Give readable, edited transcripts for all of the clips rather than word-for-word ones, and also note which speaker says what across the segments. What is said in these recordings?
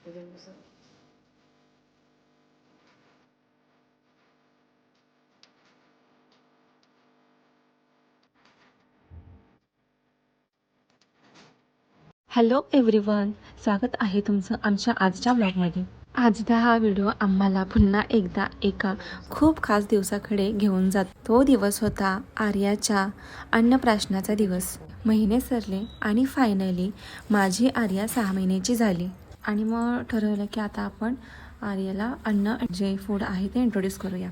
Speaker 1: Hello everyone, स्वागत आहे तुमचं आमच्या आजच्या ब्लॉगमध्ये। आजचा हा व्हिडिओ आम्हाला पुन्हा एकदा एका खूप खास दिवसाकडे घेऊन जातो। तो दिवस होता आर्याच्या अन्नप्राशनाचा दिवस। महिने सरले आणि फायनली माझी आर्या 6 महिन्याची झाली आणि मग ठरवलं की आता आपण आर्याला अन्न जे फूड आहे ते इंट्रोड्यूस करूया।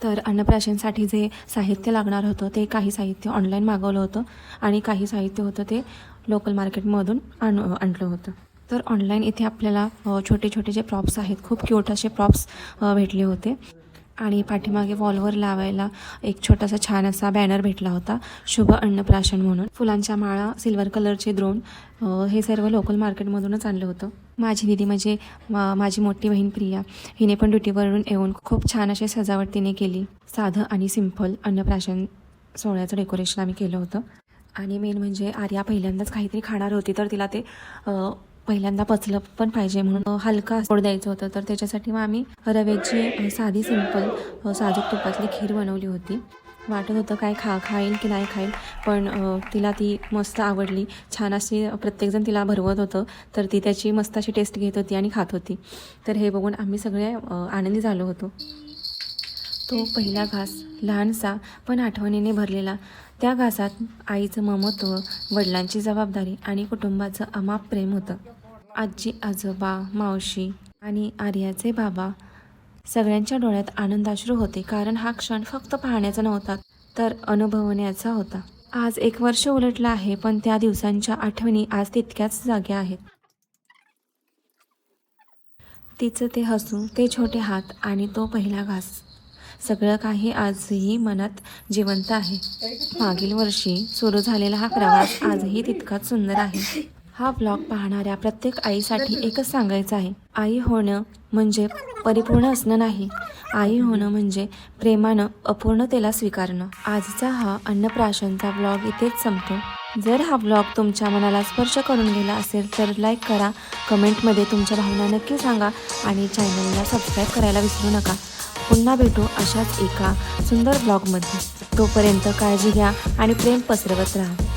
Speaker 1: तर अन्नप्राशनसाठी जे साहित्य लागणार होतं ते काही साहित्य ऑनलाईन मागवलं होतं आणि काही साहित्य होतं ते लोकल मार्केटमधून आणलं होतं। तर ऑनलाईन इथे आपल्याला छोटे छोटे जे प्रॉप्स आहेत, खूप क्यूट असे प्रॉप्स भेटले होते आणि पाठीमागे वॉलवर लावायला एक छोटासा छान असा बॅनर भेटला होता, शुभ अन्नप्राशन म्हणून। फुलांच्या माळा, सिल्वर कलरचे द्रोण, हे सर्व लोकल मार्केटमधूनच आणलं होतं। माझी दीदी म्हणजे माझी मोठी बहीण प्रिया, हिने पण ड्युटीवरून येऊन खूप छान अशी सजावट तिने केली। साधं आणि सिंपल अन्नप्राशन सोहळ्याचं डेकोरेशन आम्ही केलं होतं। आणि मेन म्हणजे आर्या पहिल्यांदाच काहीतरी खाणार होती, तर तिला ते पहिल्यांदा पचलं पण पाहिजे म्हणून हलका गोड द्यायचं होतं। तर त्याच्यासाठी मग आम्ही रव्याची साधी सिंपल साजूक तुपातली खीर बनवली होती। वाटत होतं काय खाईल की नाही खाईल, पण तिला ती मस्त आवडली। छान अशी प्रत्येकजण तिला भरवत होतं, तर ती त्याची मस्त अशी टेस्ट घेत होती आणि खात होती। तर हे बघून आम्ही सगळे आनंदी झालो होतो। तो पहिला घास लहानसा पण आठवणीने भरलेला, त्या घासात आईचं ममत्व, वडिलांची जबाबदारी आणि कुटुंबाचं अमाप प्रेम होतं। आजी, आजोबा, मावशी आणि आर्याचे बाबा सगळ्यांच्या डोळ्यात आनंदाश्रू होते, कारण हा क्षण फक्त पाहण्याचा नव्हता तर अनुभवण्याचा होता। आज 1 वर्ष उलटलं आहे, पण त्या दिवसांच्या आठवणी आज तितक्याच जाग्या आहेत। तिचं ते हसू, ते छोटे हात आणि तो पहिला घास, सगळं काही आजही मनात जिवंत आहे। मागील वर्षी सुरू झालेला हा प्रवास आजही तितकाच सुंदर आहे। हा ब्लॉग पाहणाऱ्या प्रत्येक आईसाठी एकच सांगायचं आहे, आई होणं म्हणजे परिपूर्ण असणं नाही, आई होणं म्हणजे प्रेमानं अपूर्णतेला स्वीकारणं। आजचा हा अन्नप्राशनचा ब्लॉग इथेच संपतो। जर हा ब्लॉग तुमच्या मनाला स्पर्श करून गेला असेल तर लाईक करा, कमेंटमध्ये तुमच्या भावना नक्की सांगा आणि चॅनलला सबस्क्राईब करायला विसरू नका। पुन्हा भेटू अशाच एका सुंदर ब्लॉगमध्ये। तोपर्यंत काळजी घ्या आणि प्रेम पसरवत राहा।